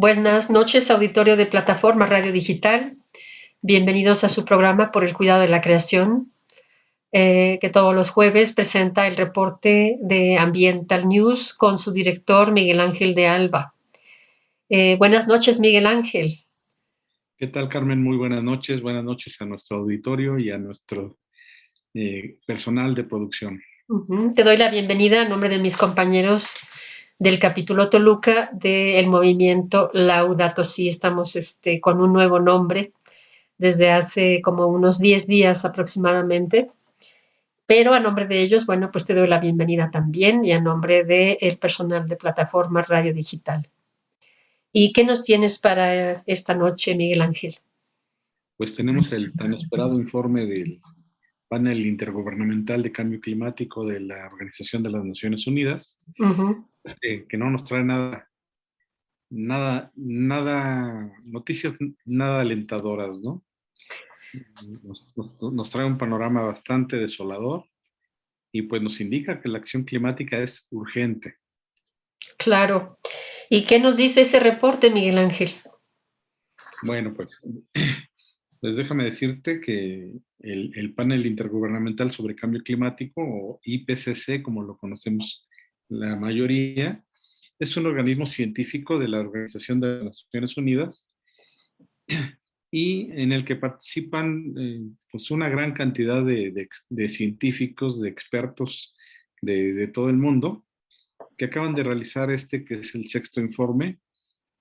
Buenas noches, auditorio de Plataforma Radio Digital. Bienvenidos a su programa por el cuidado de la creación, que todos los jueves presenta el reporte de Ambiental News con su director Miguel Ángel de Alba. Buenas noches, Miguel Ángel. ¿Qué tal, Carmen? Muy buenas noches. Buenas noches a nuestro auditorio y a nuestro personal de producción. Te doy la bienvenida a nombre de mis compañeros del capítulo Toluca del movimiento Laudato Si. Estamos con un nuevo nombre desde hace como unos 10 días aproximadamente, pero a nombre de ellos, bueno, pues te doy la bienvenida también y a nombre del personal de Plataforma Radio Digital. ¿Y qué nos tienes para esta noche, Miguel Ángel? Pues tenemos el tan esperado informe del Panel Intergubernamental de Cambio Climático de la Organización de las Naciones Unidas, que no nos trae noticias nada alentadoras, ¿no? Nos trae un panorama bastante desolador y pues nos indica que la acción climática es urgente. Claro. ¿Y qué nos dice ese reporte, Miguel Ángel? Bueno, pues déjame decirte que el Panel Intergubernamental sobre Cambio Climático, o IPCC, como lo conocemos la mayoría, es un organismo científico de la Organización de las Naciones Unidas y en el que participan pues una gran cantidad de científicos, de expertos de todo el mundo, que acaban de realizar que es el sexto informe,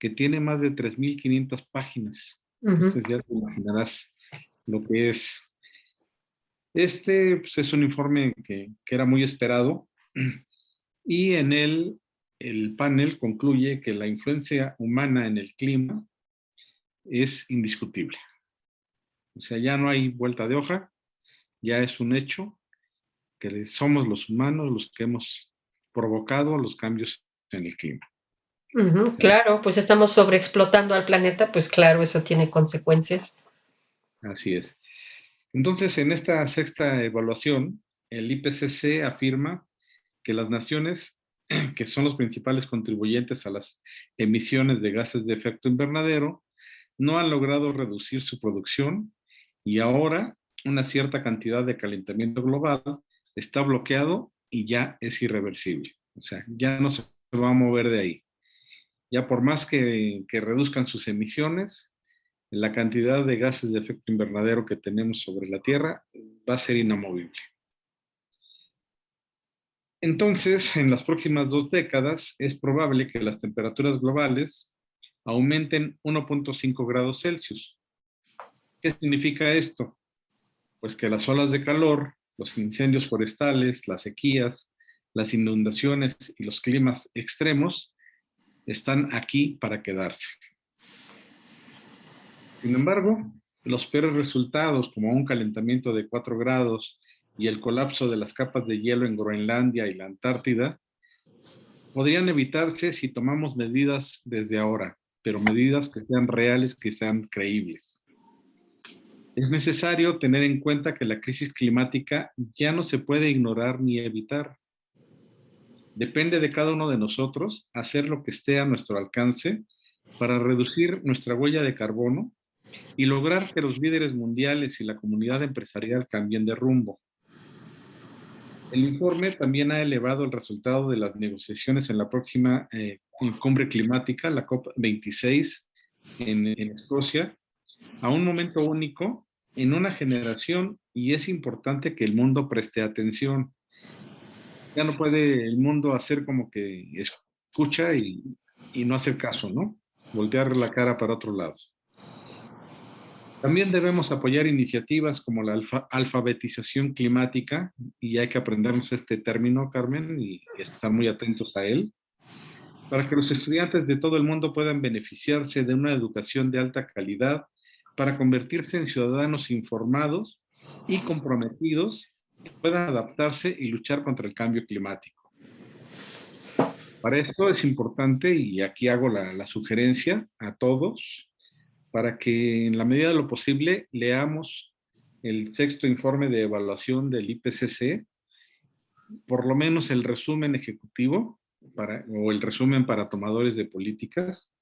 que tiene más de 3.500 páginas. Entonces ya te imaginarás lo que es. Pues, es un informe que era muy esperado y en él el panel concluye que la influencia humana en el clima es indiscutible. O sea, ya no hay vuelta de hoja, ya es un hecho que somos los humanos los que hemos provocado los cambios en el clima. Claro, pues estamos sobreexplotando al planeta, pues claro, eso tiene consecuencias. Así es. Entonces, en esta sexta evaluación, el IPCC afirma que las naciones que son los principales contribuyentes a las emisiones de gases de efecto invernadero no han logrado reducir su producción y ahora una cierta cantidad de calentamiento global está bloqueado y ya es irreversible. O sea, ya no se va a mover de ahí. Ya por más que reduzcan sus emisiones, la cantidad de gases de efecto invernadero que tenemos sobre la Tierra va a ser inamovible. Entonces, en las próximas 2 décadas, es probable que las temperaturas globales aumenten 1.5 grados Celsius. ¿Qué significa esto? Pues que las olas de calor, los incendios forestales, las sequías, las inundaciones y los climas extremos están aquí para quedarse. Sin embargo, los peores resultados, como un calentamiento de 4 grados y el colapso de las capas de hielo en Groenlandia y la Antártida, podrían evitarse si tomamos medidas desde ahora, pero medidas que sean reales, que sean creíbles. Es necesario tener en cuenta que la crisis climática ya no se puede ignorar ni evitar. Depende de cada uno de nosotros hacer lo que esté a nuestro alcance para reducir nuestra huella de carbono y lograr que los líderes mundiales y la comunidad empresarial cambien de rumbo. El informe también ha elevado el resultado de las negociaciones en la próxima cumbre climática, la COP26 en Escocia, a un momento único en una generación, y es importante que el mundo preste atención. Ya no puede el mundo hacer como que escucha y no hacer caso, ¿no? Voltear la cara para otro lado. También debemos apoyar iniciativas como la alfabetización climática, y hay que aprendernos este término, Carmen, y estar muy atentos a él, para que los estudiantes de todo el mundo puedan beneficiarse de una educación de alta calidad para convertirse en ciudadanos informados y comprometidos que puedan adaptarse y luchar contra el cambio climático. Para esto es importante, y aquí hago la sugerencia a todos, para que en la medida de lo posible leamos el sexto informe de evaluación del IPCC, por lo menos el resumen ejecutivo o el resumen para tomadores de políticas,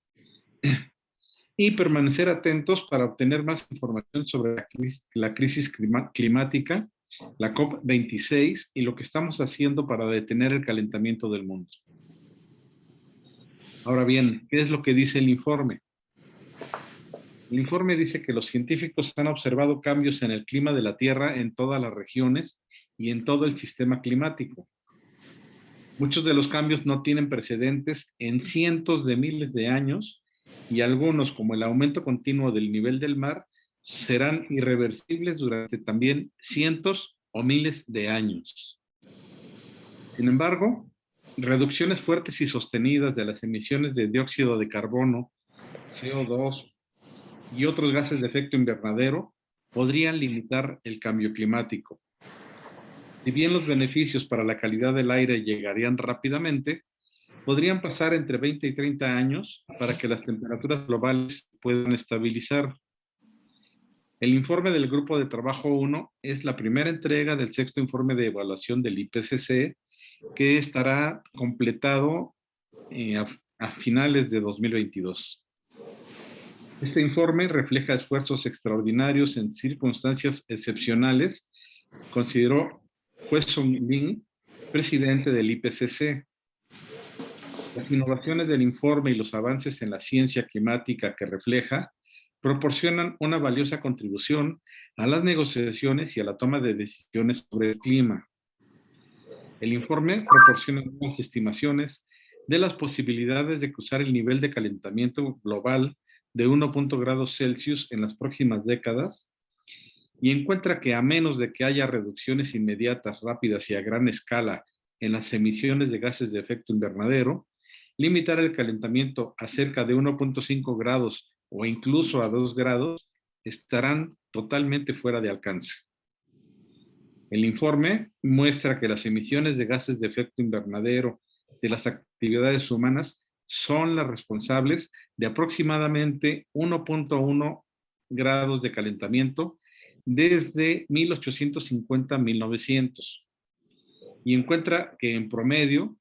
y permanecer atentos para obtener más información sobre la crisis climática, la COP26 y lo que estamos haciendo para detener el calentamiento del mundo. Ahora bien, ¿qué es lo que dice el informe? El informe dice que los científicos han observado cambios en el clima de la Tierra en todas las regiones y en todo el sistema climático. Muchos de los cambios no tienen precedentes en cientos de miles de años y algunos, como el aumento continuo del nivel del mar, serán irreversibles durante también cientos o miles de años. Sin embargo, reducciones fuertes y sostenidas de las emisiones de dióxido de carbono, CO2 y otros gases de efecto invernadero podrían limitar el cambio climático. Si bien los beneficios para la calidad del aire llegarían rápidamente, podrían pasar entre 20 y 30 años para que las temperaturas globales puedan estabilizar. El informe del Grupo de Trabajo 1 es la primera entrega del sexto informe de evaluación del IPCC, que estará completado a finales de 2022. Este informe refleja esfuerzos extraordinarios en circunstancias excepcionales, consideró Huesung Lin, presidente del IPCC. Las innovaciones del informe y los avances en la ciencia climática que refleja proporcionan una valiosa contribución a las negociaciones y a la toma de decisiones sobre el clima. El informe proporciona nuevas estimaciones de las posibilidades de cruzar el nivel de calentamiento global de 1,0 grados Celsius en las próximas décadas y encuentra que a menos de que haya reducciones inmediatas, rápidas y a gran escala en las emisiones de gases de efecto invernadero, limitar el calentamiento a cerca de 1,5 grados o incluso a 2 grados estarán totalmente fuera de alcance. El informe muestra que las emisiones de gases de efecto invernadero de las actividades humanas son las responsables de aproximadamente 1,1 grados de calentamiento desde 1850 a 1900. Y encuentra que en promedio,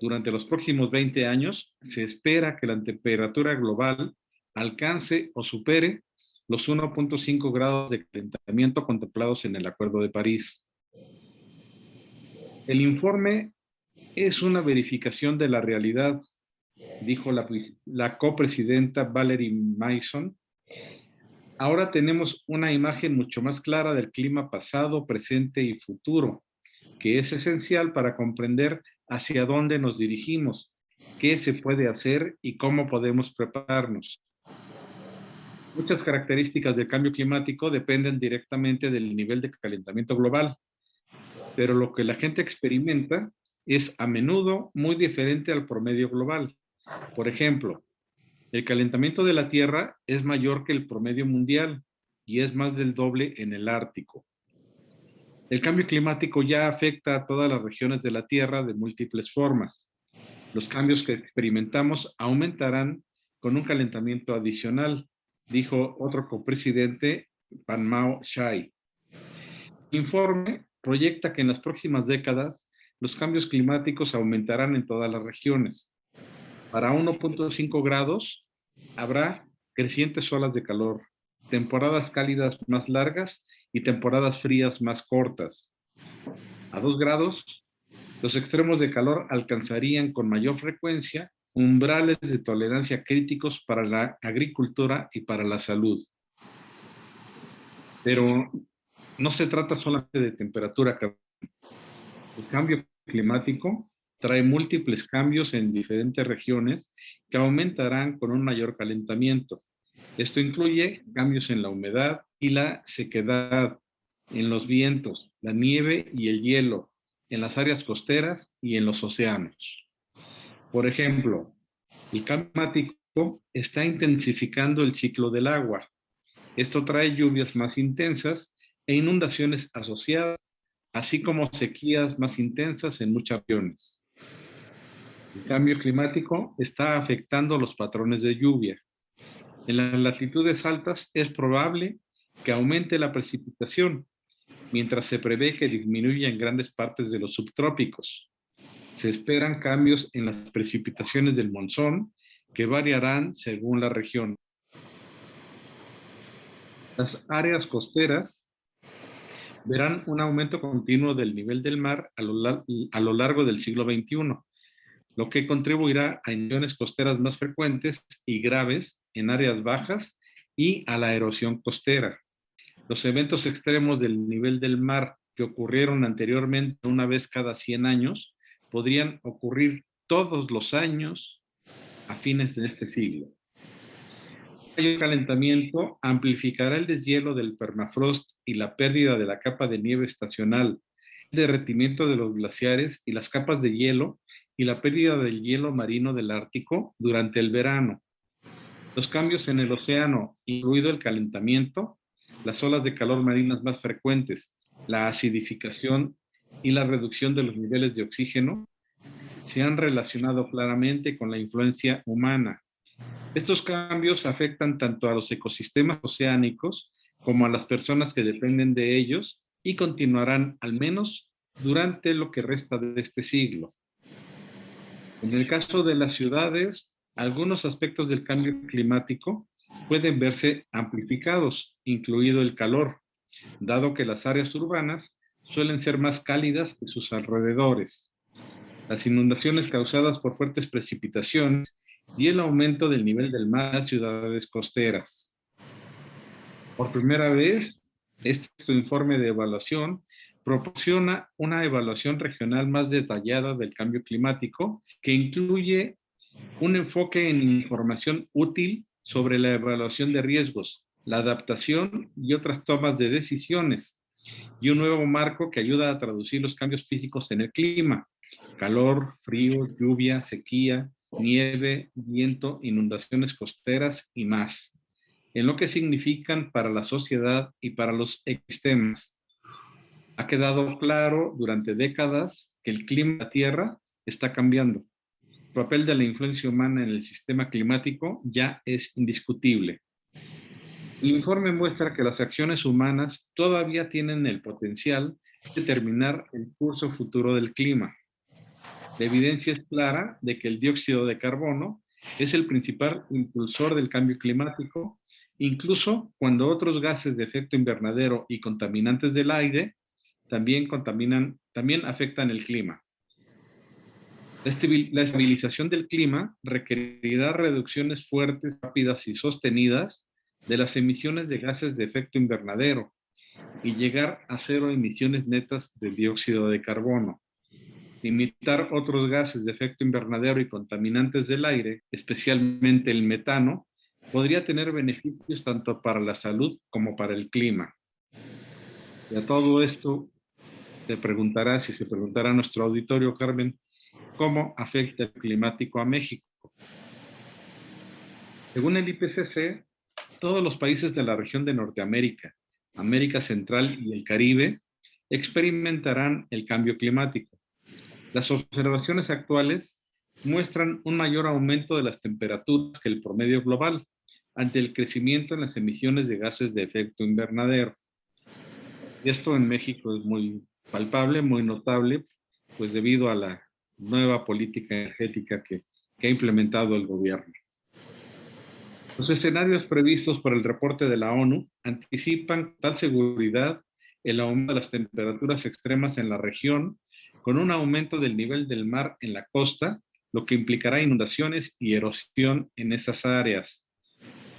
durante los próximos 20 años, se espera que la temperatura global alcance o supere los 1,5 grados de calentamiento contemplados en el Acuerdo de París. El informe es una verificación de la realidad, dijo la copresidenta Valerie Mason. Ahora tenemos una imagen mucho más clara del clima pasado, presente y futuro, que es esencial para comprender hacia dónde nos dirigimos, qué se puede hacer y cómo podemos prepararnos. Muchas características del cambio climático dependen directamente del nivel de calentamiento global, pero lo que la gente experimenta es a menudo muy diferente al promedio global. Por ejemplo, el calentamiento de la Tierra es mayor que el promedio mundial y es más del doble en el Ártico. El cambio climático ya afecta a todas las regiones de la Tierra de múltiples formas. Los cambios que experimentamos aumentarán con un calentamiento adicional, dijo otro copresidente, Panmao Chai. El informe proyecta que en las próximas décadas los cambios climáticos aumentarán en todas las regiones. Para 1,5 grados habrá crecientes olas de calor, temporadas cálidas más largas y temporadas frías más cortas. A 2 grados, los extremos de calor alcanzarían con mayor frecuencia umbrales de tolerancia críticos para la agricultura y para la salud. Pero no se trata solamente de temperatura. El cambio climático trae múltiples cambios en diferentes regiones que aumentarán con un mayor calentamiento. Esto incluye cambios en la humedad y la sequedad, en los vientos, la nieve y el hielo, en las áreas costeras y en los océanos. Por ejemplo, el cambio climático está intensificando el ciclo del agua. Esto trae lluvias más intensas e inundaciones asociadas, así como sequías más intensas en muchas regiones. El cambio climático está afectando los patrones de lluvia. En las latitudes altas es probable que aumente la precipitación, mientras se prevé que disminuya en grandes partes de los subtrópicos. Se esperan cambios en las precipitaciones del monzón que variarán según la región. Las áreas costeras verán un aumento continuo del nivel del mar a lo largo del siglo XXI, lo que contribuirá a inundaciones costeras más frecuentes y graves en áreas bajas y a la erosión costera. Los eventos extremos del nivel del mar que ocurrieron anteriormente una vez cada 100 años podrían ocurrir todos los años a fines de este siglo. El calentamiento amplificará el deshielo del permafrost y la pérdida de la capa de nieve estacional, el derretimiento de los glaciares y las capas de hielo y la pérdida del hielo marino del Ártico durante el verano. Los cambios en el océano, incluido el calentamiento, las olas de calor marinas más frecuentes, la acidificación y la reducción de los niveles de oxígeno, se han relacionado claramente con la influencia humana. Estos cambios afectan tanto a los ecosistemas oceánicos como a las personas que dependen de ellos y continuarán al menos durante lo que resta de este siglo. En el caso de las ciudades, algunos aspectos del cambio climático pueden verse amplificados, incluido el calor, dado que las áreas urbanas suelen ser más cálidas que sus alrededores. Las inundaciones causadas por fuertes precipitaciones y el aumento del nivel del mar en las ciudades costeras. Por primera vez, este informe de evaluación proporciona una evaluación regional más detallada del cambio climático que incluye un enfoque en información útil sobre la evaluación de riesgos, la adaptación y otras tomas de decisiones, y un nuevo marco que ayuda a traducir los cambios físicos en el clima: calor, frío, lluvia, sequía, nieve, viento, inundaciones costeras y más, en lo que significan para la sociedad y para los ecosistemas. Ha quedado claro durante décadas que el clima de la Tierra está cambiando. El papel de la influencia humana en el sistema climático ya es indiscutible. El informe muestra que las acciones humanas todavía tienen el potencial de determinar el curso futuro del clima. La evidencia es clara de que el dióxido de carbono es el principal impulsor del cambio climático, incluso cuando otros gases de efecto invernadero y contaminantes del aire también afectan el clima. La estabilización del clima requerirá reducciones fuertes, rápidas y sostenidas de las emisiones de gases de efecto invernadero y llegar a cero emisiones netas de dióxido de carbono. Limitar otros gases de efecto invernadero y contaminantes del aire, especialmente el metano, podría tener beneficios tanto para la salud como para el clima. Y a todo esto se preguntará a nuestro auditorio, Carmen, ¿cómo afecta el climático a México? Según el IPCC, todos los países de la región de Norteamérica, América Central y el Caribe experimentarán el cambio climático. Las observaciones actuales muestran un mayor aumento de las temperaturas que el promedio global ante el crecimiento en las emisiones de gases de efecto invernadero. Y esto en México es muy palpable, muy notable, pues debido a la nueva política energética que ha implementado el gobierno. Los escenarios previstos por el reporte de la ONU anticipan con tal seguridad el aumento de las temperaturas extremas en la región, con un aumento del nivel del mar en la costa, lo que implicará inundaciones y erosión en esas áreas.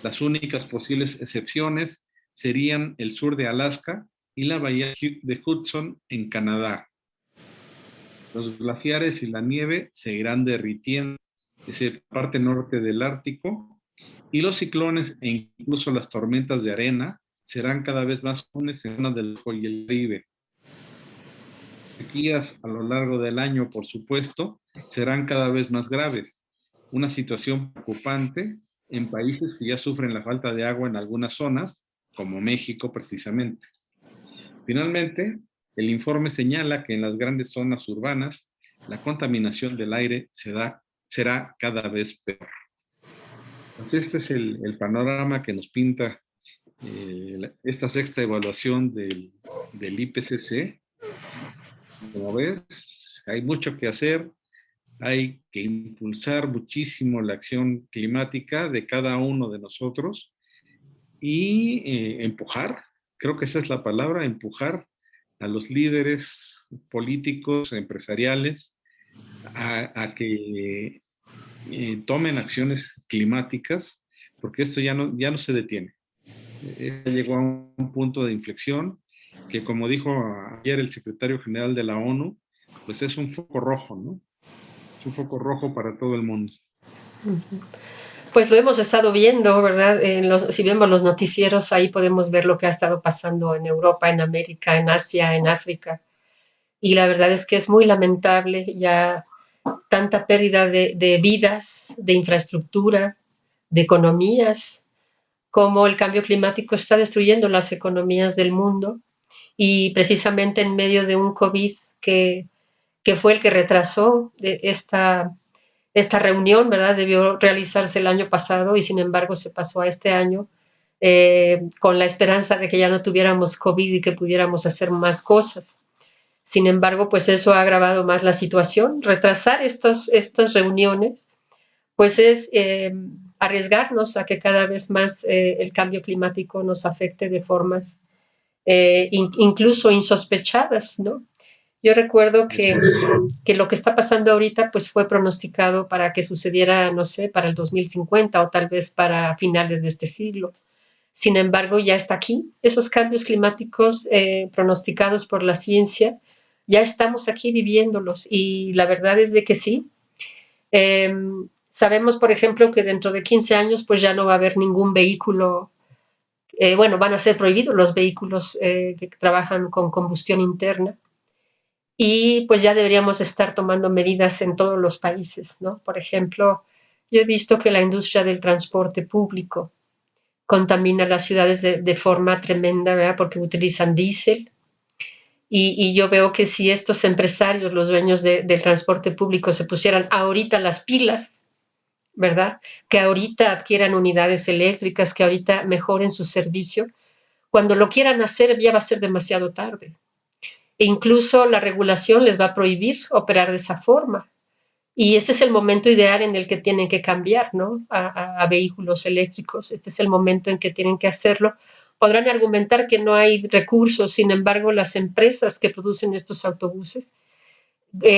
Las únicas posibles excepciones serían el sur de Alaska y la bahía de Hudson en Canadá. Los glaciares y la nieve se irán derritiendo desde la parte norte del Ártico, y los ciclones e incluso las tormentas de arena serán cada vez más comunes en zonas del Golfo y el Caribe. Sequías a lo largo del año, por supuesto, serán cada vez más graves, una situación preocupante en países que ya sufren la falta de agua en algunas zonas, como México precisamente. Finalmente, el informe señala que en las grandes zonas urbanas la contaminación del aire será cada vez peor. Pues este es el panorama que nos pinta esta sexta evaluación del IPCC. Como ves, hay mucho que hacer, hay que impulsar muchísimo la acción climática de cada uno de nosotros y empujar, creo que esa es la palabra, empujar a los líderes políticos, empresariales, a que tomen acciones climáticas, porque esto ya no se detiene. Llegó a un punto de inflexión que, como dijo ayer el secretario general de la ONU, pues es un foco rojo, ¿no? Es un foco rojo para todo el mundo. Pues lo hemos estado viendo, ¿verdad? Si vemos los noticieros, ahí podemos ver lo que ha estado pasando en Europa, en América, en Asia, en África. Y la verdad es que es muy lamentable ya tanta pérdida de vidas, de infraestructura, de economías, como el cambio climático está destruyendo las economías del mundo y precisamente en medio de un COVID que fue el que retrasó esta reunión, ¿verdad? Debió realizarse el año pasado y sin embargo se pasó a este año con la esperanza de que ya no tuviéramos COVID y que pudiéramos hacer más cosas. Sin embargo, pues eso ha agravado más la situación. Retrasar estas reuniones, pues es arriesgarnos a que cada vez más el cambio climático nos afecte de formas incluso insospechadas, ¿no? Yo recuerdo que lo que está pasando ahorita pues fue pronosticado para que sucediera, no sé, para el 2050 o tal vez para finales de este siglo. Sin embargo, ya está aquí. Esos cambios climáticos pronosticados por la ciencia, ya estamos aquí viviéndolos y la verdad es de que sí. Eh, Sabemos, por ejemplo, que dentro de 15 años pues ya no va a haber ningún vehículo, bueno, van a ser prohibidos los vehículos que trabajan con combustión interna y pues ya deberíamos estar tomando medidas en todos los países, ¿no? Por ejemplo, yo he visto que la industria del transporte público contamina las ciudades de forma tremenda, ¿verdad? Porque utilizan diésel. Y yo veo que si estos empresarios, los dueños del transporte público, se pusieran ahorita las pilas, ¿verdad? Que ahorita adquieran unidades eléctricas, que ahorita mejoren su servicio, cuando lo quieran hacer ya va a ser demasiado tarde. E incluso la regulación les va a prohibir operar de esa forma. Y este es el momento ideal en el que tienen que cambiar, ¿no? A vehículos eléctricos. Este es el momento en que tienen que hacerlo. Podrán argumentar que no hay recursos, sin embargo, las empresas que producen estos autobuses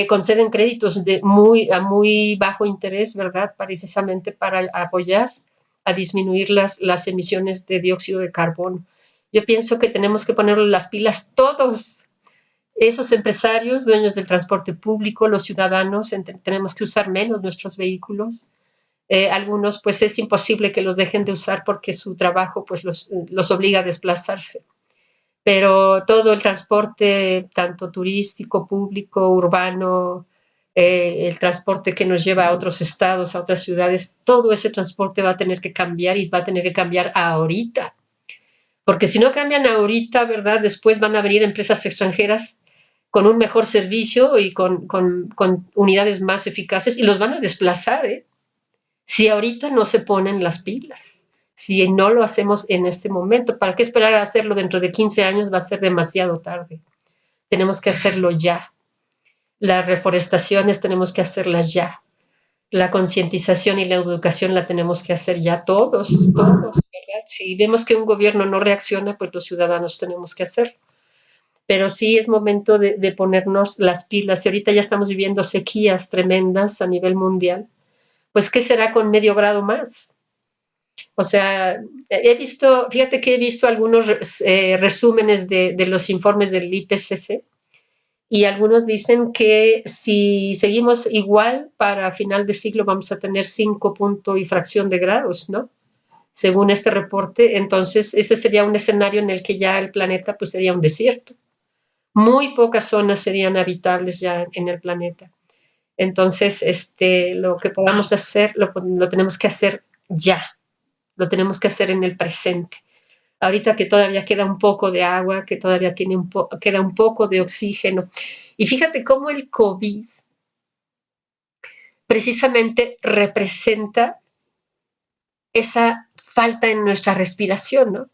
conceden créditos a muy bajo interés, ¿verdad? Precisamente para apoyar a disminuir las emisiones de dióxido de carbono. Yo pienso que tenemos que ponerle las pilas todos, esos empresarios, dueños del transporte público, los ciudadanos, tenemos que usar menos nuestros vehículos. Algunos, pues es imposible que los dejen de usar porque su trabajo pues los obliga a desplazarse. Pero todo el transporte, tanto turístico, público, urbano, el transporte que nos lleva a otros estados, a otras ciudades, todo ese transporte va a tener que cambiar y va a tener que cambiar ahorita. Porque si no cambian ahorita, ¿verdad? Después van a venir empresas extranjeras con un mejor servicio y con unidades más eficaces y los van a desplazar, ¿eh? Si ahorita no se ponen las pilas, si no lo hacemos en este momento, ¿para qué esperar a hacerlo dentro de 15 años? Va a ser demasiado tarde. Tenemos que hacerlo ya. Las reforestaciones tenemos que hacerlas ya. La concientización y la educación la tenemos que hacer ya todos, todos, ¿verdad? Si vemos que un gobierno no reacciona, pues los ciudadanos tenemos que hacerlo. Pero sí es momento de ponernos las pilas. Y ahorita ya estamos viviendo sequías tremendas a nivel mundial. Pues, ¿qué será con medio grado más? O sea, fíjate que he visto algunos resúmenes de los informes del IPCC y algunos dicen que si seguimos igual para final de siglo vamos a tener 5 punto y fracción de grados, ¿no? Según este reporte, entonces ese sería un escenario en el que ya el planeta pues sería un desierto. Muy pocas zonas serían habitables ya en el planeta. Entonces, lo que podamos hacer, lo tenemos que hacer ya, lo tenemos que hacer en el presente. Ahorita que todavía queda un poco de agua, que todavía queda un poco de oxígeno. Y fíjate cómo el COVID precisamente representa esa falta en nuestra respiración, ¿no?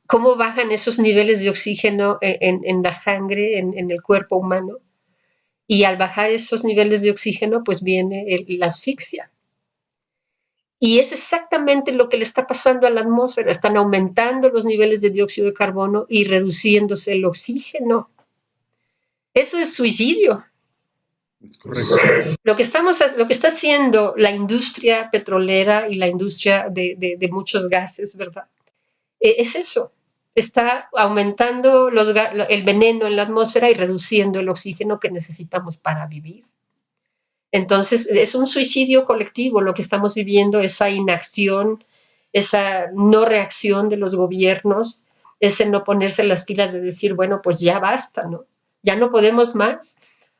Cómo bajan esos niveles de oxígeno en la sangre, en el cuerpo humano. y al bajar esos niveles de oxígeno, pues viene la asfixia. Y es exactamente lo que le está pasando a la atmósfera. Están aumentando los niveles de dióxido de carbono y reduciéndose el oxígeno. Eso es suicidio. Es correcto. Lo que está haciendo la industria petrolera y la industria de muchos gases, ¿verdad? Es eso. Está aumentando el veneno en la atmósfera y reduciendo el oxígeno que necesitamos para vivir. Entonces, es un suicidio colectivo lo que estamos viviendo, esa inacción, esa no reacción de los gobiernos, ese no ponerse las pilas de decir, bueno, pues ya basta, ¿no? Ya no podemos más.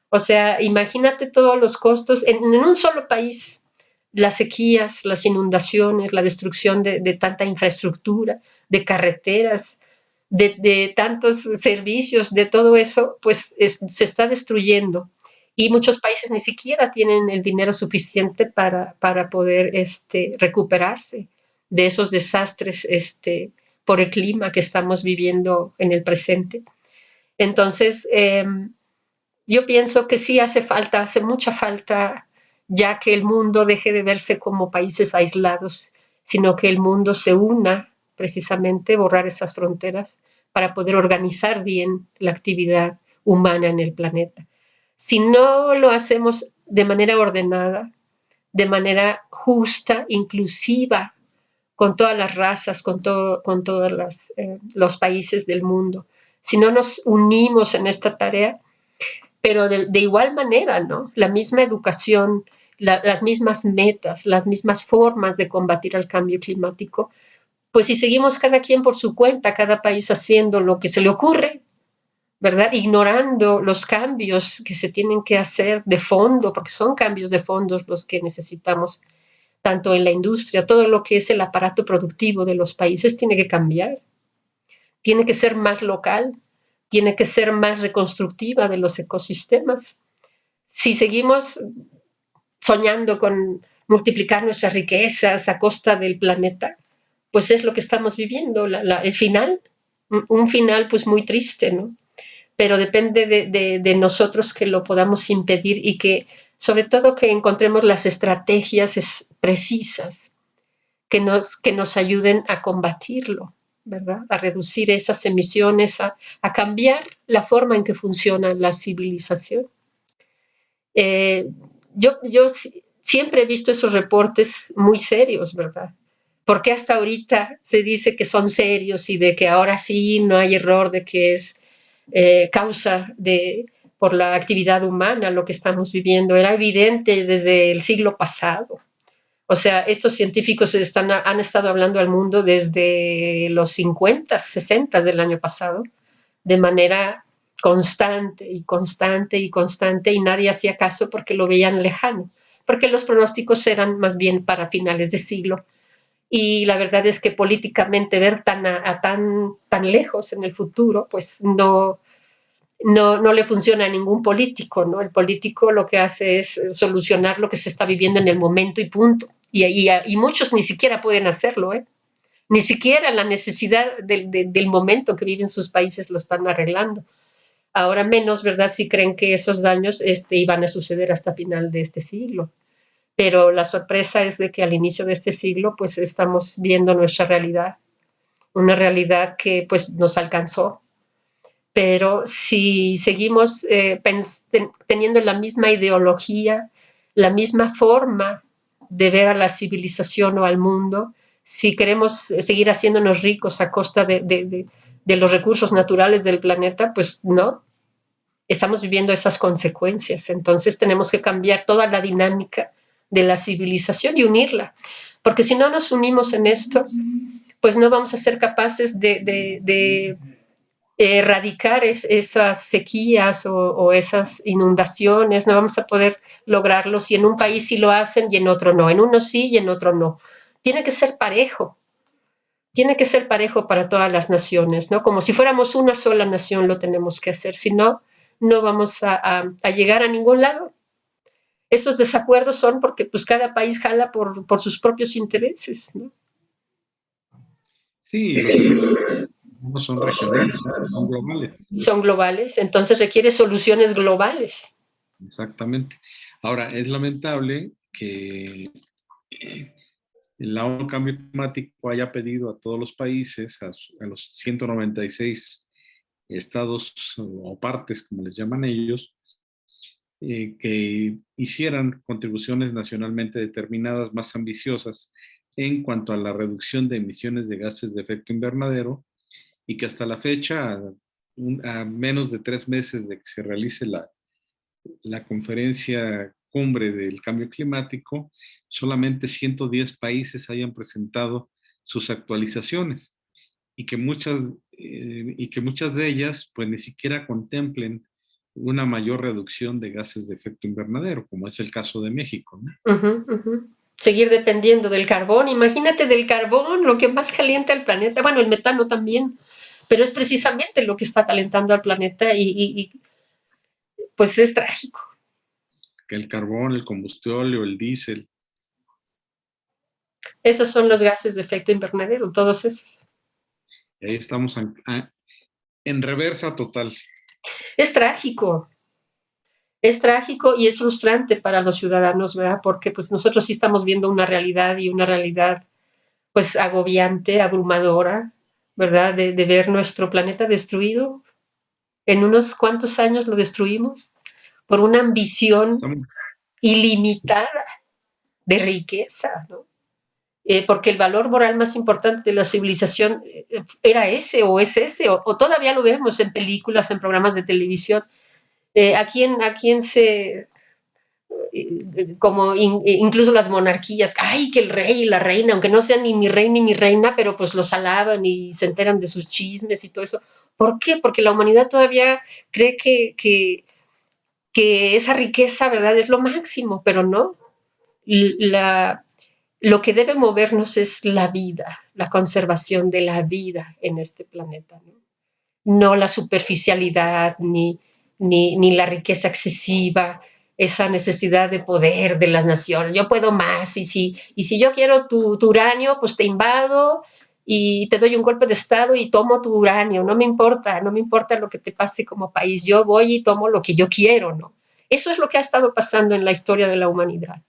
O sea, imagínate todos los costos en un solo país, las sequías, las inundaciones, la destrucción de tanta infraestructura, de carreteras, de tantos servicios, de todo eso, pues se está destruyendo. Y muchos países ni siquiera tienen el dinero suficiente para poder recuperarse de esos desastres por el clima que estamos viviendo en el presente. Entonces, yo pienso que sí hace falta, hace mucha falta, ya que el mundo deje de verse como países aislados, sino que el mundo se una, precisamente, borrar esas fronteras para poder organizar bien la actividad humana en el planeta. Si no lo hacemos de manera ordenada, de manera justa, inclusiva, con todas las razas, con todos los países del mundo, si no nos unimos en esta tarea, pero de igual manera, ¿no? La misma educación, las mismas metas, las mismas formas de combatir el cambio climático, pues si seguimos cada quien por su cuenta, cada país haciendo lo que se le ocurre, ¿verdad? Ignorando los cambios que se tienen que hacer de fondo, porque son cambios de fondos los que necesitamos, tanto en la industria, todo lo que es el aparato productivo de los países tiene que cambiar, tiene que ser más local, tiene que ser más reconstructiva de los ecosistemas. Si seguimos soñando con multiplicar nuestras riquezas a costa del planeta, pues es lo que estamos viviendo, el final, un final pues muy triste, ¿no? Pero depende de nosotros que lo podamos impedir y que sobre todo que encontremos las estrategias precisas que nos ayuden a combatirlo, ¿verdad? A reducir esas emisiones, a cambiar la forma en que funciona la civilización. Eh, yo siempre he visto esos reportes muy serios, ¿verdad? Porque hasta ahorita se dice que son serios y de que ahora sí no hay error, de que es causa por la actividad humana lo que estamos viviendo. Era evidente desde el siglo pasado. O sea, estos científicos han estado hablando al mundo desde los 50, 60 del año pasado, de manera constante y constante y constante, y nadie hacía caso porque lo veían lejano, porque los pronósticos eran más bien para finales de siglo. Y la verdad es que políticamente ver tan lejos en el futuro, pues no le funciona a ningún político, ¿no? El político lo que hace es solucionar lo que se está viviendo en el momento y punto. Y muchos ni siquiera pueden hacerlo, ¿eh? Ni siquiera la necesidad del momento que viven sus países lo están arreglando. Ahora menos, ¿verdad? Si creen que esos daños iban a suceder hasta final de este siglo. Pero la sorpresa es de que al inicio de este siglo, pues estamos viendo nuestra realidad, una realidad que pues nos alcanzó. Pero si seguimos teniendo la misma ideología, la misma forma de ver a la civilización o al mundo, si queremos seguir haciéndonos ricos a costa de los recursos naturales del planeta, pues no, estamos viviendo esas consecuencias. Entonces tenemos que cambiar toda la dinámica de la civilización y unirla, porque si no nos unimos en esto, pues no vamos a ser capaces de erradicar esas sequías o esas inundaciones, no vamos a poder lograrlo si en un país sí lo hacen y en otro no, en uno sí y en otro no. Tiene que ser para todas las naciones, ¿no? Como si fuéramos una sola nación lo tenemos que hacer, si no, no vamos a llegar a ningún lado. Esos desacuerdos son porque pues cada país jala por sus propios intereses, ¿no? Sí, los efectos no son regionales, son globales. Son globales, entonces requiere soluciones globales. exactamente. Ahora, es lamentable que la ONU Cambio Climático haya pedido a todos los países, a los 196 estados o partes, como les llaman ellos, que hicieran contribuciones nacionalmente determinadas más ambiciosas en cuanto a la reducción de emisiones de gases de efecto invernadero, y que hasta la fecha, a menos de 3 meses de que se realice la conferencia cumbre del cambio climático, solamente 110 países hayan presentado sus actualizaciones, y que muchas de ellas pues ni siquiera contemplen una mayor reducción de gases de efecto invernadero, como es el caso de México, ¿no? Ujú, ujú. Seguir dependiendo del carbón. Imagínate del carbón, lo que más calienta el planeta. Bueno, el metano también, pero es precisamente lo que está calentando al planeta y pues es trágico. Que el carbón, el combustible, el diésel. Esos son los gases de efecto invernadero, todos esos. Y ahí estamos en reversa total. Es trágico. Es trágico y es frustrante para los ciudadanos, ¿verdad? Porque pues nosotros sí estamos viendo una realidad y una realidad pues agobiante, abrumadora, ¿verdad? De ver nuestro planeta destruido. En unos cuantos años lo destruimos por una ambición Estamos, ilimitada de riqueza, ¿no? Porque el valor moral más importante de la civilización era ese o es ese, o todavía lo vemos en películas, en programas de televisión. A quién se, como incluso las monarquías, ay, que el rey y la reina, aunque no sean ni mi rey ni mi reina, pero pues los alaban y se enteran de sus chismes y todo eso. ¿Por qué? Porque la humanidad todavía cree que esa riqueza, ¿verdad?, es lo máximo, pero no. La, lo que debe movernos es la vida, la conservación de la vida en este planeta, ¿no? No la superficialidad ni la riqueza excesiva, esa necesidad de poder de las naciones. Yo puedo más y si yo quiero tu uranio, pues te invado y te doy un golpe de estado y tomo tu uranio. No me importa, no me importa lo que te pase como país. Yo voy y tomo lo que yo quiero, ¿no? Eso es lo que ha estado pasando en la historia de la humanidad.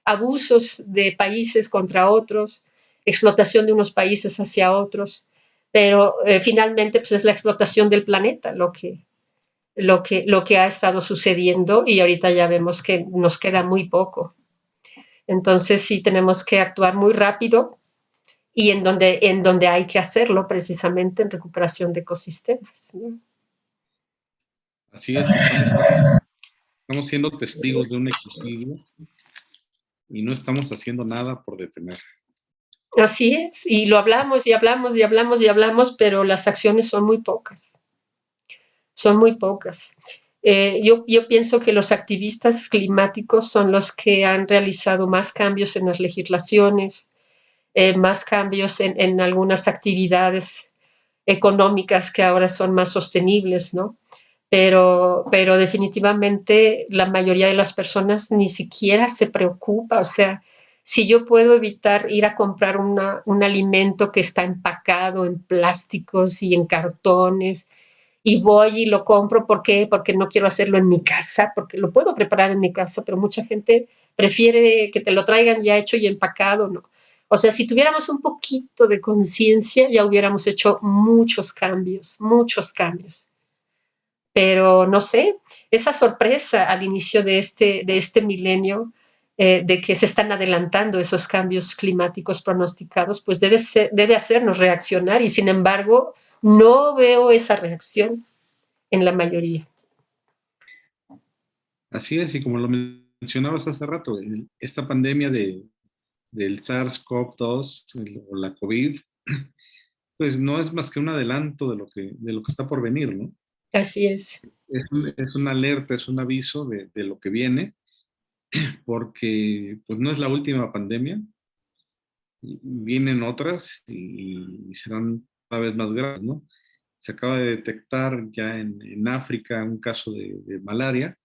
Abusos de países contra otros, explotación de unos países hacia otros, pero finalmente pues es la explotación del planeta lo que ha estado sucediendo y ahorita ya vemos que nos queda muy poco. Entonces sí tenemos que actuar muy rápido y en donde hay que hacerlo precisamente en recuperación de ecosistemas, ¿no? así es, estamos siendo testigos de un ecocidio y no estamos haciendo nada por detener. Así es, y lo hablamos y hablamos y hablamos y hablamos, pero las acciones son muy pocas, son muy pocas. Yo pienso que los activistas climáticos son los que han realizado más cambios en las legislaciones, más cambios en algunas actividades económicas que ahora son más sostenibles, ¿no? Pero definitivamente la mayoría de las personas ni siquiera se preocupa, o sea, si yo puedo evitar ir a comprar un alimento que está empacado en plásticos y en cartones y voy y lo compro, ¿por qué? Porque no quiero hacerlo en mi casa, porque lo puedo preparar en mi casa, pero mucha gente prefiere que te lo traigan ya hecho y empacado, ¿no? O sea, si tuviéramos un poquito de conciencia, ya hubiéramos hecho muchos cambios, muchos cambios. Pero no sé, esa sorpresa al inicio de este milenio, de que se están adelantando esos cambios climáticos pronosticados, pues debe hacernos reaccionar y sin embargo no veo esa reacción en la mayoría. Así es, y como lo mencionabas hace rato, esta pandemia del SARS-CoV-2 o la COVID, pues no es más que un adelanto de lo que está por venir, ¿no? Así es. Es una alerta, es un aviso de lo que viene, porque pues no es la última pandemia, vienen otras y serán cada vez más graves, ¿no? Se acaba de detectar ya en África un caso de malaria,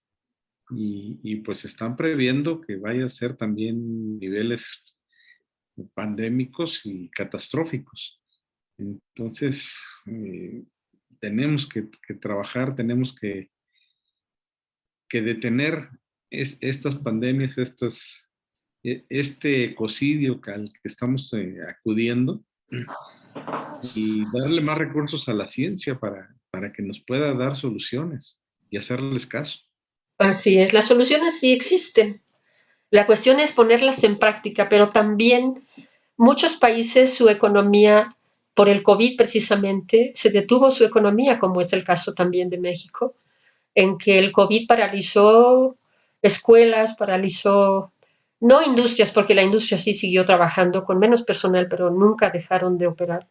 pues están previendo que vaya a ser también niveles pandémicos y catastróficos. Entonces, tenemos que trabajar, tenemos que detener estas pandemias, este ecocidio al que estamos acudiendo y darle más recursos a la ciencia para que nos pueda dar soluciones y hacerles caso. Así es, las soluciones sí existen. La cuestión es ponerlas en práctica, pero también muchos países, su economía, por el COVID precisamente, se detuvo su economía, como es el caso también de México, en que el COVID paralizó escuelas, paralizó, no industrias, porque la industria sí siguió trabajando con menos personal, pero nunca dejaron de operar.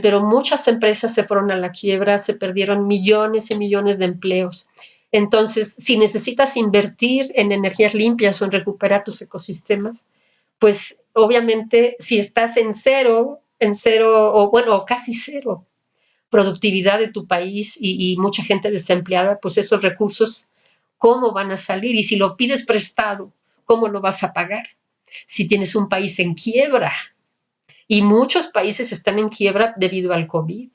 Pero muchas empresas se fueron a la quiebra, se perdieron millones y millones de empleos. Entonces, si necesitas invertir en energías limpias o en recuperar tus ecosistemas, pues obviamente si estás en cero o bueno, o casi cero productividad de tu país y mucha gente desempleada, pues esos recursos, ¿cómo van a salir? Y si lo pides prestado, ¿cómo lo vas a pagar? Si tienes un país en quiebra, y muchos países están en quiebra debido al COVID.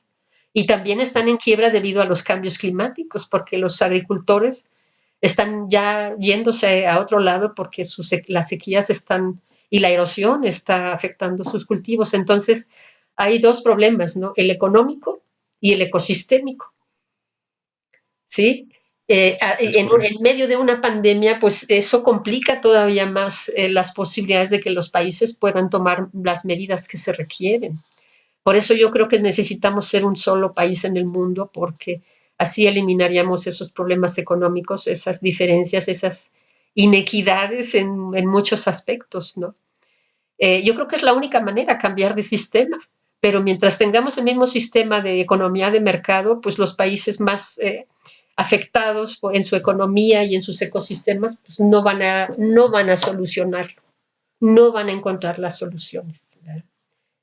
Y también están en quiebra debido a los cambios climáticos, porque los agricultores están ya yéndose a otro lado porque las sequías están y la erosión está afectando sus cultivos. Entonces, hay dos problemas, ¿no? El económico y el ecosistémico, ¿sí? En medio de una pandemia, pues eso complica todavía más las posibilidades de que los países puedan tomar las medidas que se requieren. Por eso yo creo que necesitamos ser un solo país en el mundo, porque así eliminaríamos esos problemas económicos, esas diferencias, esas inequidades en muchos aspectos, ¿no? Yo creo que es la única manera, cambiar de sistema, pero mientras tengamos el mismo sistema de economía de mercado, pues los países más afectados en su economía y en sus ecosistemas, pues no van a solucionarlo, no van a encontrar las soluciones, ¿verdad?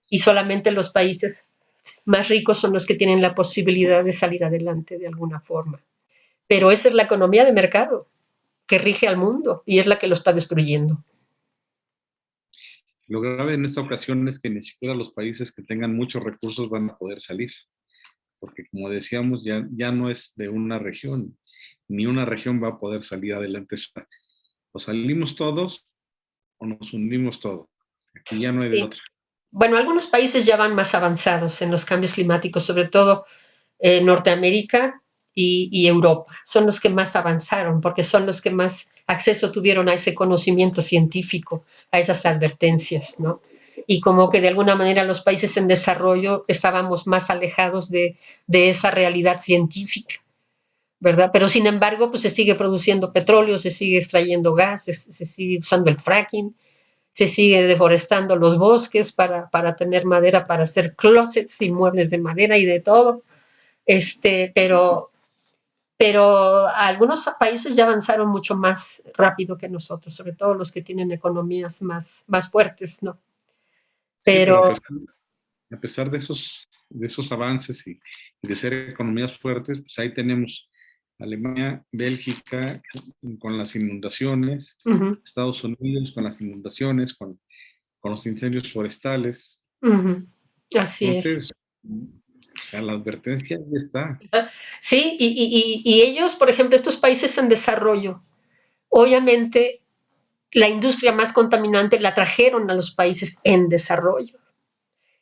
Y solamente los países más ricos son los que tienen la posibilidad de salir adelante de alguna forma. Pero esa es la economía de mercado que rige al mundo y es la que lo está destruyendo. Lo grave en esta ocasión es que ni siquiera los países que tengan muchos recursos van a poder salir, porque como decíamos, ya no es de una región, ni una región va a poder salir adelante. O salimos todos o nos hundimos todos. Aquí ya no hay de Sí. otra. Bueno, algunos países ya van más avanzados en los cambios climáticos, sobre todo Norteamérica y Europa. Son los que más avanzaron porque son los que más acceso tuvieron a ese conocimiento científico, a esas advertencias, ¿no? Y como que de alguna manera los países en desarrollo estábamos más alejados de esa realidad científica, ¿verdad? Pero sin embargo, pues se sigue produciendo petróleo, se sigue extrayendo gas, se sigue usando el fracking, se sigue deforestando los bosques para tener madera, para hacer closets y muebles de madera y de todo. Pero algunos países ya avanzaron mucho más rápido que nosotros, sobre todo los que tienen economías más fuertes, ¿no? Sí, pero Pero, a pesar de esos avances y de ser economías fuertes, pues ahí tenemos Alemania, Bélgica con las inundaciones, uh-huh, Estados Unidos con las inundaciones, con los incendios forestales. uh-huh, así es. Entonces, o sea, la advertencia ya está. Sí, y ellos, por ejemplo, estos países en desarrollo, obviamente la industria más contaminante la trajeron a los países en desarrollo.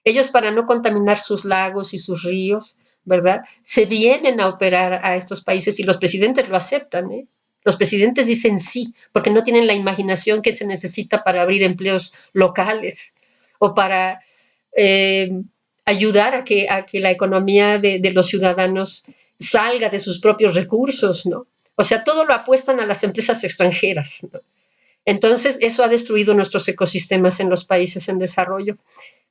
Ellos, para no contaminar sus lagos y sus ríos, ¿verdad? Se vienen a operar a estos países y los presidentes lo aceptan, ¿eh? Los presidentes dicen sí, porque no tienen la imaginación que se necesita para abrir empleos locales o para eh, ayudar a que la economía de los ciudadanos salga de sus propios recursos, ¿no? O sea, todo lo apuestan a las empresas extranjeras, ¿no? Entonces, eso ha destruido nuestros ecosistemas en los países en desarrollo.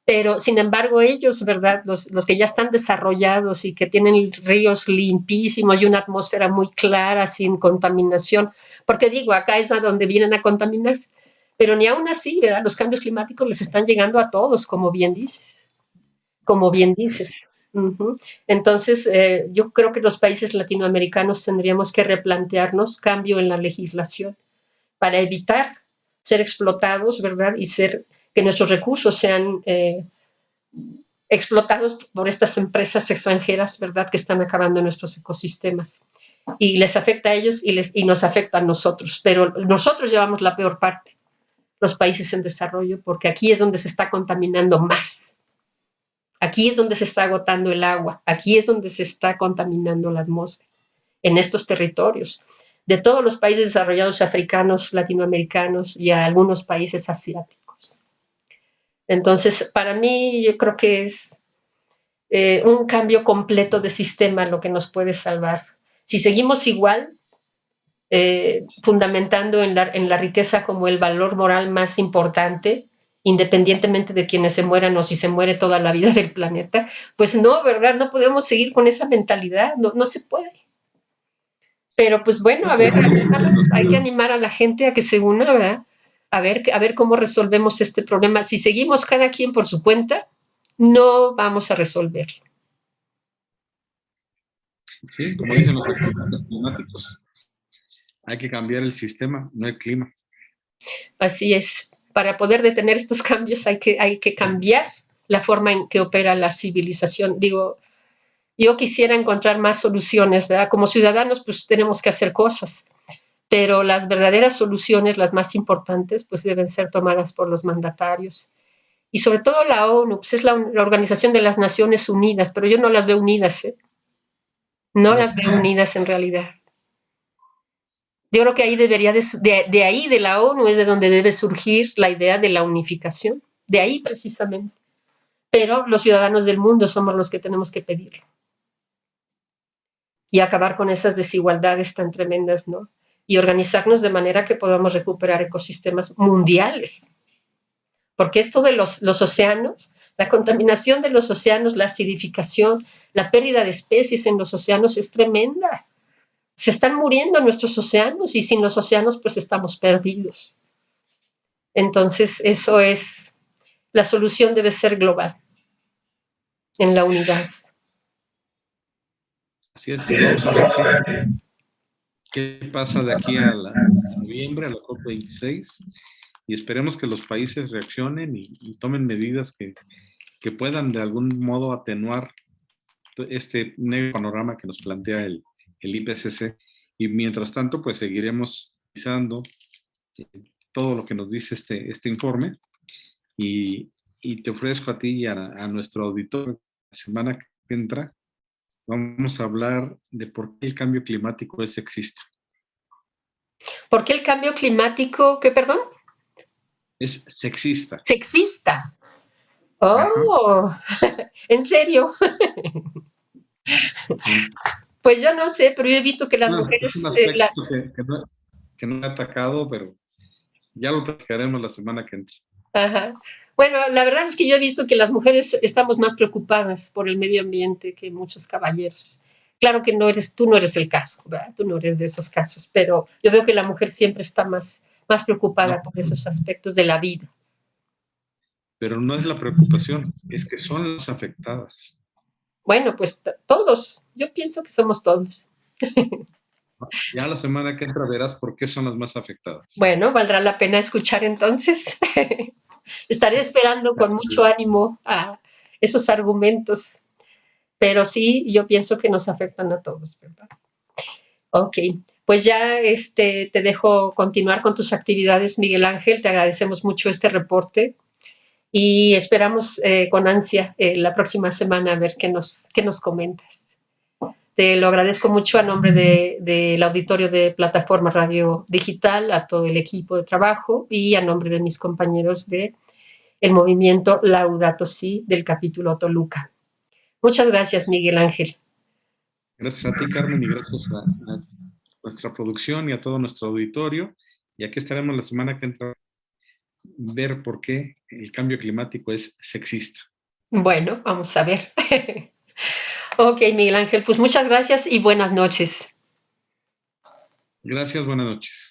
Pero, sin embargo, ellos, ¿verdad? Los que ya están desarrollados y que tienen ríos limpísimos y una atmósfera muy clara, sin contaminación, porque digo, acá es a donde vienen a contaminar, pero ni aún así, ¿verdad? Los cambios climáticos les están llegando a todos, como bien dices, como bien dices. Uh-huh. Entonces, yo creo que los países latinoamericanos tendríamos que replantearnos cambio en la legislación para evitar ser explotados, ¿verdad? Y que nuestros recursos sean explotados por estas empresas extranjeras, ¿verdad? Que están acabando nuestros ecosistemas. y les afecta a ellos y nos afecta a nosotros, pero nosotros llevamos la peor parte, los países en desarrollo, porque aquí es donde se está contaminando más. Aquí es donde se está agotando el agua, aquí es donde se está contaminando la atmósfera, en estos territorios. De todos los países desarrollados africanos, latinoamericanos y a algunos países asiáticos. Entonces, para mí, yo creo que es un cambio completo de sistema lo que nos puede salvar. Si seguimos igual, fundamentando en la riqueza como el valor moral más importante, independientemente de quienes se mueran o si se muere toda la vida del planeta, pues no, ¿verdad? No podemos seguir con esa mentalidad, no, no se puede. Pero pues bueno, a ver, hay que animar a la gente a que se una, ¿verdad? A ver cómo resolvemos este problema. Si seguimos cada quien por su cuenta, no vamos a resolverlo. Sí, como dicen los activistas climáticos, hay que cambiar el sistema, no el clima. Así es. Para poder detener estos cambios hay que cambiar la forma en que opera la civilización. Digo, yo quisiera encontrar más soluciones, ¿verdad? Como ciudadanos, pues tenemos que hacer cosas, pero las verdaderas soluciones, las más importantes, pues deben ser tomadas por los mandatarios. Y sobre todo la ONU, pues es la Organización de las Naciones Unidas, pero yo no las veo unidas, ¿eh? No las veo unidas en realidad. Yo creo que ahí debería de ahí, de la ONU, es de donde debe surgir la idea de la unificación, de ahí precisamente. Pero los ciudadanos del mundo somos los que tenemos que pedirlo. Y acabar con esas desigualdades tan tremendas, ¿no? Y organizarnos de manera que podamos recuperar ecosistemas mundiales. Porque esto de los océanos, la contaminación de los océanos, la acidificación, la pérdida de especies en los océanos es tremenda. Se están muriendo nuestros océanos y sin los océanos pues estamos perdidos. Entonces eso es, la solución debe ser global, en la unidad. Así es, pues vamos a ver qué pasa de aquí a noviembre, a la COP26, y esperemos que los países reaccionen y tomen medidas que puedan de algún modo atenuar este negro panorama que nos plantea el IPCC. Y mientras tanto, pues seguiremos revisando todo lo que nos dice este informe y te ofrezco a ti y a nuestro auditor la semana que entra. Vamos a hablar de por qué el cambio climático es sexista. ¿Por qué el cambio climático, qué, perdón? Es sexista. Sexista. Oh, ¿en serio? Sí. Pues yo no sé, pero yo he visto que las mujeres... Es un aspecto que no he atacado, pero ya lo platicaremos la semana que entra. Ajá. Bueno, la verdad es que yo he visto que las mujeres estamos más preocupadas por el medio ambiente que muchos caballeros. Claro que tú no eres el caso, ¿verdad? Tú no eres de esos casos, pero yo veo que la mujer siempre está más preocupada por esos aspectos de la vida. Pero no es la preocupación, es que son las afectadas. Bueno, pues todos, yo pienso que somos todos. Ya la semana que entra verás por qué son las más afectadas. Bueno, valdrá la pena escuchar entonces. Estaré esperando con mucho ánimo a esos argumentos, pero sí, yo pienso que nos afectan a todos, ¿verdad? Ok, pues ya te dejo continuar con tus actividades, Miguel Ángel. Te agradecemos mucho este reporte y esperamos con ansia la próxima semana a ver qué nos comentas. Te lo agradezco mucho a nombre del auditorio de Plataforma Radio Digital, a todo el equipo de trabajo y a nombre de mis compañeros de el movimiento Laudato Si del capítulo Toluca. Muchas gracias, Miguel Ángel. Gracias a ti, Carmen, y gracias a nuestra producción y a todo nuestro auditorio. Y aquí estaremos la semana que entra a ver por qué el cambio climático es sexista. Bueno, vamos a ver. Ok, Miguel Ángel, pues muchas gracias y buenas noches. Gracias, buenas noches.